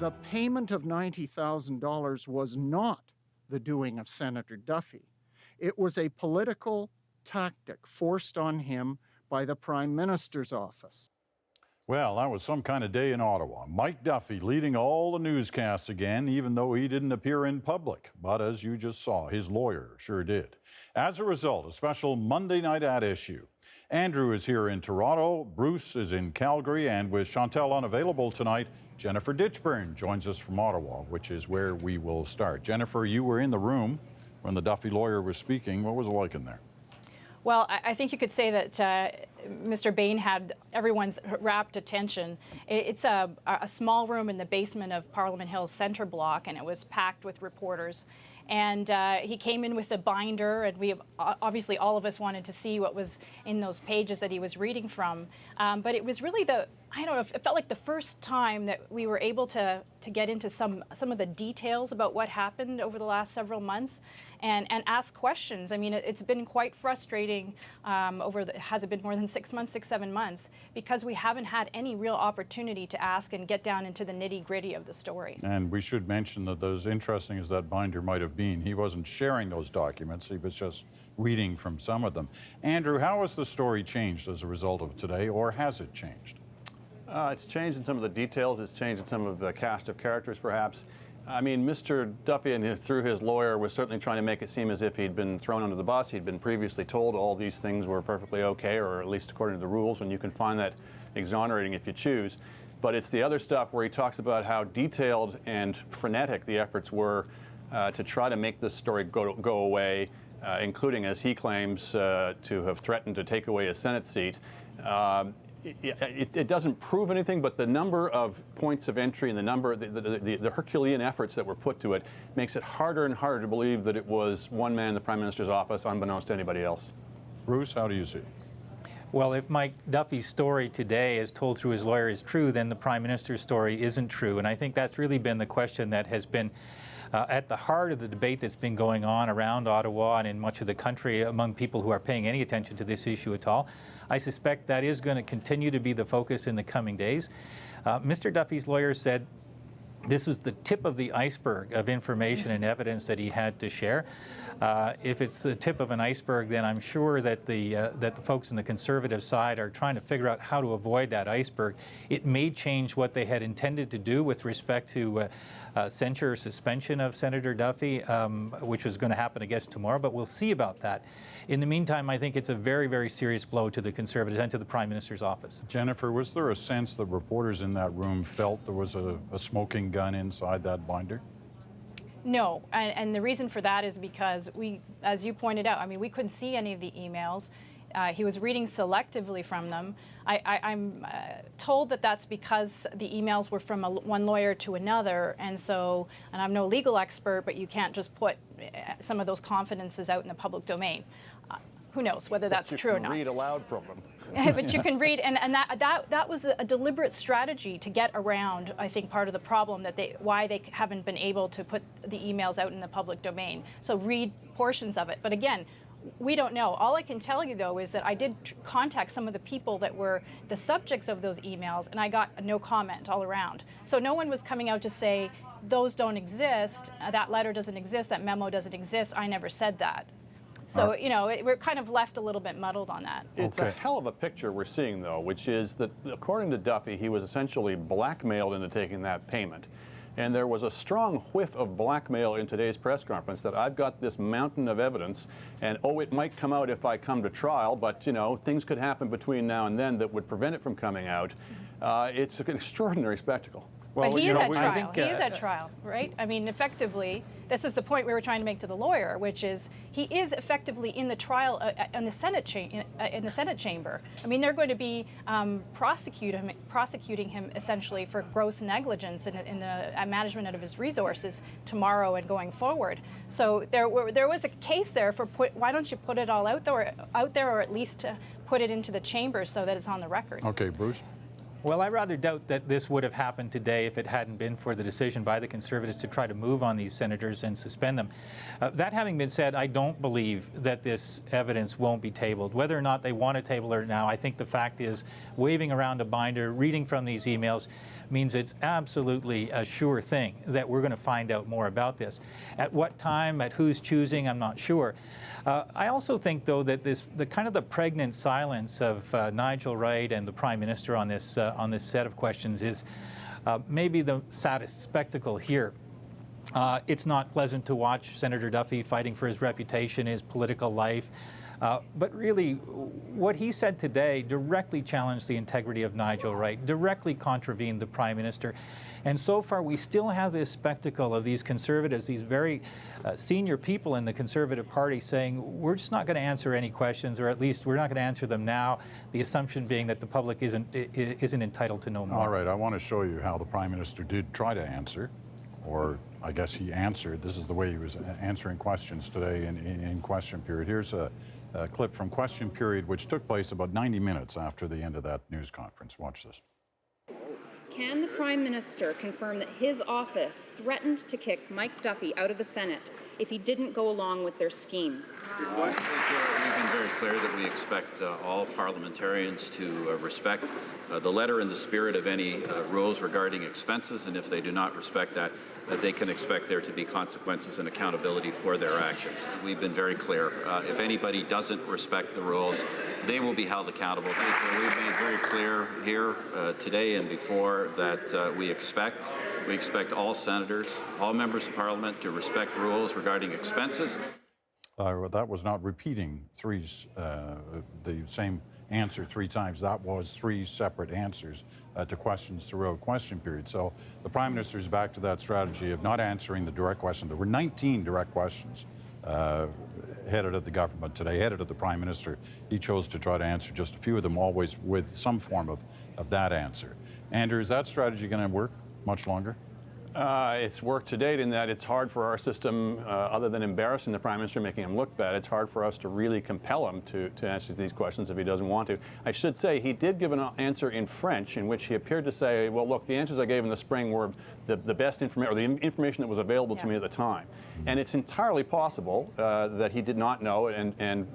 The payment of $90,000 was not the doing of Senator Duffy. It was a political tactic forced on him by the Prime Minister's office. Well, that was some kind of day in Ottawa. Mike Duffy leading all the newscasts again, even though he didn't appear in public. But as you just saw, his lawyer sure did. As a result, a special Monday night at issue. Andrew is here in Toronto, Bruce is in Calgary, and with Chantal unavailable tonight, Jennifer Ditchburn joins us from Ottawa, which is where we will start. Jennifer, you were in the room when the Duffy lawyer was speaking. What was it like in there? Well, I think you could say that Mr. Bain had everyone's rapt attention. It's a small room in the basement of Parliament Hill's Centre Block, and it was packed with reporters. And he came in with a binder, and we obviously all of us wanted to see what was in those pages that he was reading from. But it was really I don't know, it felt like the first time that we were able to get into some of the details about what happened over the last several months and ask questions. I mean, it's been quite frustrating has it been more than 6 months, 7 months, because we haven't had any real opportunity to ask and get down into the nitty-gritty of the story. And we should mention that as interesting as that binder might have been, he wasn't sharing those documents, he was just reading from some of them. Andrew, how has the story changed as a result of today, or has it changed? It's changed in some of the details. It's changed in some of the cast of characters, perhaps. I mean, Mr. Duffy, through his lawyer, was certainly trying to make it seem as if he'd been thrown under the bus. He'd been previously told all these things were perfectly okay, or at least according to the rules, and you can find that exonerating if you choose. But it's the other stuff where he talks about how detailed and frenetic the efforts were to try to make this story go away, including, as he claims, to have threatened to take away his Senate seat. It doesn't prove anything, but the number of points of entry and the Herculean efforts that were put to it makes it harder and harder to believe that it was one man in the Prime Minister's office, unbeknownst to anybody else. Bruce, how do you see it? Well, if Mike Duffy's story today, as told through his lawyer, is true, then the Prime Minister's story isn't true. And I think that's really been the question that has been at the heart of the debate that's been going on around Ottawa and in much of the country among people who are paying any attention to this issue at all. I suspect that is going to continue to be the focus in the coming days. Mr. Duffy's lawyer said this was the tip of the iceberg of information and evidence that he had to share. If it's the tip of an iceberg, then I'm sure that the folks on the Conservative side are trying to figure out how to avoid that iceberg. It may change what they had intended to do with respect to censure or suspension of Senator Duffy, which was going to happen, I guess, tomorrow, but we'll see about that. In the meantime, I think it's a very, very serious blow to the Conservatives and to the Prime Minister's office. Jennifer, was there a sense that reporters in that room felt there was a smoking gun inside that binder? No, and the reason for that is because we, as you pointed out, I mean, we couldn't see any of the emails. He was reading selectively from them. I'm told that that's because the emails were from one lawyer to another, and I'm no legal expert, but you can't just put some of those confidences out in the public domain. Who knows whether that's true or not. Read aloud from them. But you can read, and that was a deliberate strategy to get around, I think, part of the problem why they haven't been able to put the emails out in the public domain. So read portions of it. But again, we don't know. All I can tell you, though, is that I did contact some of the people that were the subjects of those emails, and I got no comment all around. So no one was coming out to say, those don't exist, that letter doesn't exist, that memo doesn't exist, I never said that. So, we're kind of left a little bit muddled on that. It's a hell of a picture we're seeing, though, which is that, according to Duffy, he was essentially blackmailed into taking that payment. And there was a strong whiff of blackmail in today's press conference that I've got this mountain of evidence, and it might come out if I come to trial, but, things could happen between now and then that would prevent it from coming out. It's an extraordinary spectacle. Well, but he is at trial. He is at trial, right? I mean, effectively, this is the point we were trying to make to the lawyer, which is he is effectively in the trial in the Senate chamber. I mean, they're going to be prosecuting him essentially for gross negligence in the management of his resources tomorrow and going forward. So there was a case there for why don't you put it all out there, or at least put it into the chamber so that it's on the record. Okay, Bruce. Well, I rather doubt that this would have happened today if it hadn't been for the decision by the Conservatives to try to move on these senators and suspend them. That having been said, I don't believe that this evidence won't be tabled. Whether or not they want to table it now, I think the fact is waving around a binder, reading from these emails, means it's absolutely a sure thing that we're going to find out more about this. At what time, at who's choosing, I'm not sure. I also think, though, that the kind of the pregnant silence of Nigel Wright and the Prime Minister on this set of questions is maybe the saddest spectacle here. It's not pleasant to watch Senator Duffy fighting for his reputation, his political life. But really, what he said today directly challenged the integrity of Nigel Wright, directly contravened the Prime Minister. And so far, we still have this spectacle of these Conservatives, these very senior people in the Conservative Party saying, we're just not going to answer any questions, or at least we're not going to answer them now, the assumption being that the public isn't entitled to know more. All right, I want to show you how the Prime Minister did try to answer, or I guess he answered. This is the way he was answering questions today in question period. Here's a clip from question period, which took place about 90 minutes after the end of that news conference. Watch this. Can the Prime Minister confirm that his office threatened to kick Mike Duffy out of the Senate if he didn't go along with their scheme? We've been very clear that we expect all parliamentarians to respect the letter and the spirit of any rules regarding expenses, and if they do not respect that, they can expect there to be consequences and accountability for their actions. We've been very clear. If anybody doesn't respect the rules, they will be held accountable. We've made very clear here today and before that we expect all senators, all members of Parliament to respect rules regarding expenses. That was not repeating the same answer three times. That was three separate answers to questions throughout question period. So the Prime Minister is back to that strategy of not answering the direct question. There were 19 direct questions headed at the government today, headed at the Prime Minister. He chose to try to answer just a few of them, always with some form of that answer. Andrew, is that strategy going to work much longer? It's worked to date in that it's hard for our system, other than embarrassing the Prime Minister, making him look bad, it's hard for us to really compel him to answer these questions if he doesn't want to. I should say he did give an answer in French in which he appeared to say, well, look, the answers I gave in the spring were the best information, or the information that was available to me at the time. And it's entirely possible that he did not know and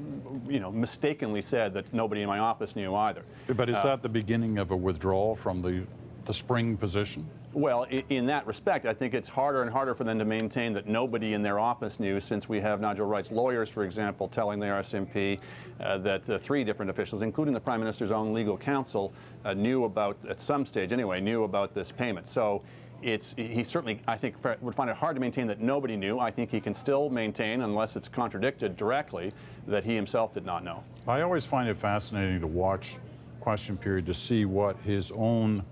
mistakenly said that nobody in my office knew either. But is that the beginning of a withdrawal from the spring position? Well, in that respect, I think it's harder and harder for them to maintain that nobody in their office knew, since we have Nigel Wright's lawyers, for example, telling the RSMP that the three different officials, including the Prime Minister's own legal counsel, knew about, at some stage anyway, knew about this payment. So he certainly, I think, would find it hard to maintain that nobody knew. I think he can still maintain, unless it's contradicted directly, that he himself did not know. I always find it fascinating to watch question period to see what his own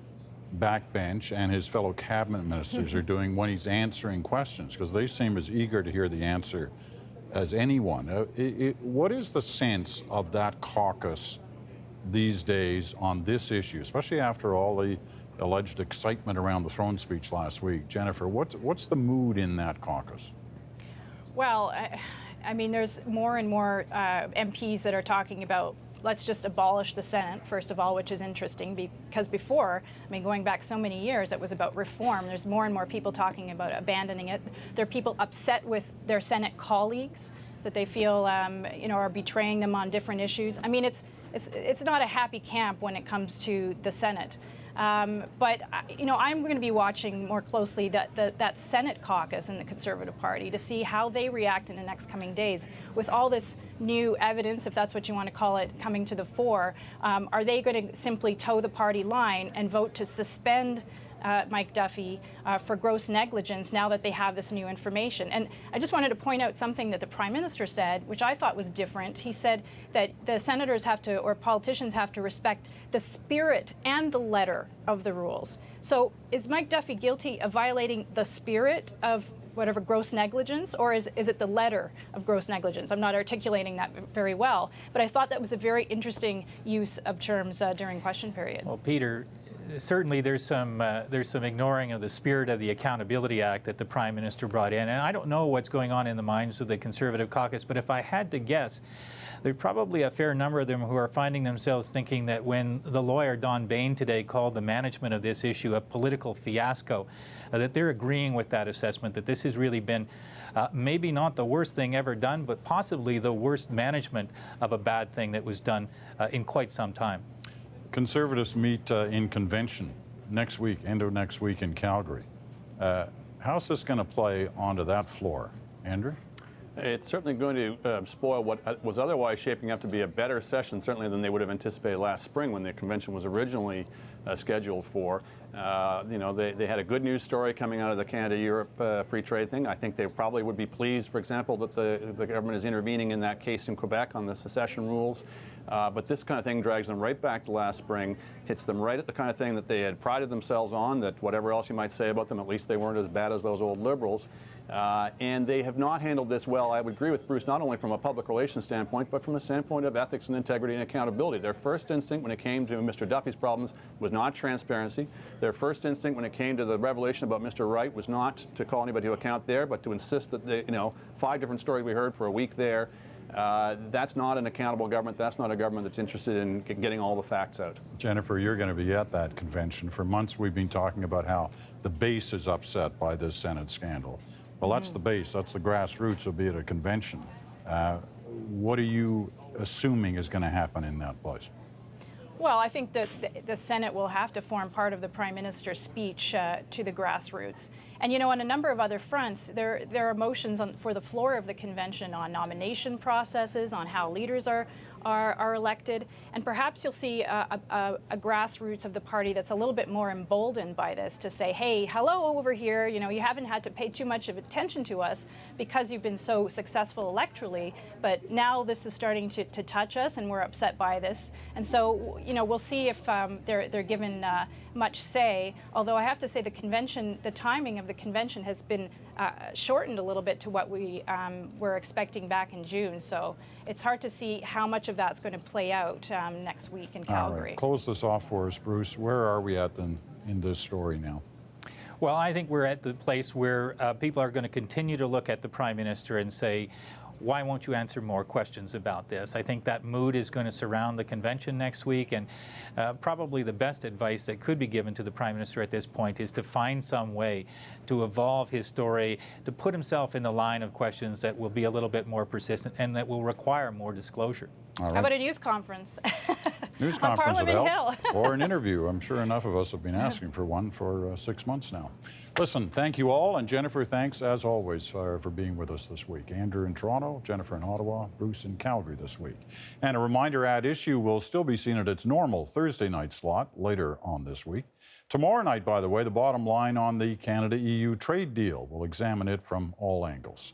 backbench and his fellow cabinet ministers are doing when he's answering questions, because they seem as eager to hear the answer as anyone. What is the sense of that caucus these days on this issue, especially after all the alleged excitement around the throne speech last week? Jennifer, what's the mood in that caucus? Well, I mean, there's more and more MPs that are talking about let's just abolish the Senate, first of all, which is interesting because before, I mean, going back so many years, it was about reform. There's more and more people talking about abandoning it. There are people upset with their Senate colleagues that they feel, are betraying them on different issues. I mean, it's not a happy camp when it comes to the Senate. But I'm going to be watching more closely that Senate caucus in the Conservative Party to see how they react in the next coming days. With all this new evidence, if that's what you want to call it, coming to the fore, are they going to simply toe the party line and vote to suspend Mike Duffy for gross negligence now that they have this new information? And I just wanted to point out something that the Prime Minister said, which I thought was different. He said that the senators have to, or politicians have to, respect the spirit and the letter of the rules. So is Mike Duffy guilty of violating the spirit of whatever gross negligence, or is it the letter of gross negligence? I'm not articulating that very well, but I thought that was a very interesting use of terms during question period. Well, Peter, certainly there's some ignoring of the spirit of the Accountability Act that the Prime Minister brought in. And I don't know what's going on in the minds of the Conservative caucus, but if I had to guess, there's probably a fair number of them who are finding themselves thinking that when the lawyer Don Bain today called the management of this issue a political fiasco, that they're agreeing with that assessment, that this has really been maybe not the worst thing ever done, but possibly the worst management of a bad thing that was done in quite some time. Conservatives meet in convention next week, end of next week in Calgary. How's this going to play onto that floor? Andrew? It's certainly going to spoil what was otherwise shaping up to be a better session, certainly than they would have anticipated last spring when the convention was originally scheduled for. You know, they had a good news story coming out of the Canada-Europe free trade thing. I think they probably would be pleased, for example, that the government is intervening in that case in Quebec on the secession rules. But this kind of thing drags them right back to last spring, hits them right at the kind of thing that they had prided themselves on, that whatever else you might say about them, at least they weren't as bad as those old Liberals. And they have not handled this well. I would agree with Bruce, not only from a public relations standpoint, but from a standpoint of ethics and integrity and accountability. Their first instinct when it came to Mr. Duffy's problems was not transparency. Their first instinct when it came to the revelation about Mr. Wright was not to call anybody to account there, but to insist that they, 5 different stories we heard for a week there. That's not an accountable government. That's not a government that's interested in getting all the facts out. Jennifer, you're going to be at that convention. For months we've been talking about how the base is upset by this Senate scandal. Well, that's the base. That's the grassroots will be at a convention. What are you assuming is going to happen in that place? Well, I think that the Senate will have to form part of the Prime Minister's speech to the grassroots. And, on a number of other fronts, there are motions for the floor of the convention on nomination processes, on how leaders are elected. And perhaps you'll see a grassroots of the party that's a little bit more emboldened by this to say, hey, hello over here, you haven't had to pay too much of attention to us because you've been so successful electorally, but now this is starting to touch us and we're upset by this. And so, we'll see if they're given much say, although I have to say the timing of the convention has been shortened a little bit to what we were expecting back in June. So it's hard to see how much of that's going to play out next week in Calgary. All right. Close this off for us, Bruce. Where are we at in this story now? Well, I think we're at the place where people are going to continue to look at the Prime Minister and say, why won't you answer more questions about this? I think that mood is going to surround the convention next week, and probably the best advice that could be given to the Prime Minister at this point is to find some way to evolve his story, to put himself in the line of questions that will be a little bit more persistent and that will require more disclosure. All right. How about a news conference? News on conference would Parliament help. Hill. Or an interview. I'm sure enough of us have been asking for one for 6 months now. Listen, thank you all. And Jennifer, thanks as always for being with us this week. Andrew in Toronto, Jennifer in Ottawa, Bruce in Calgary this week. And a reminder, At Issue will still be seen at its normal Thursday night slot later on this week. Tomorrow night, by the way, the bottom line on the Canada-EU trade deal. We'll examine it from all angles.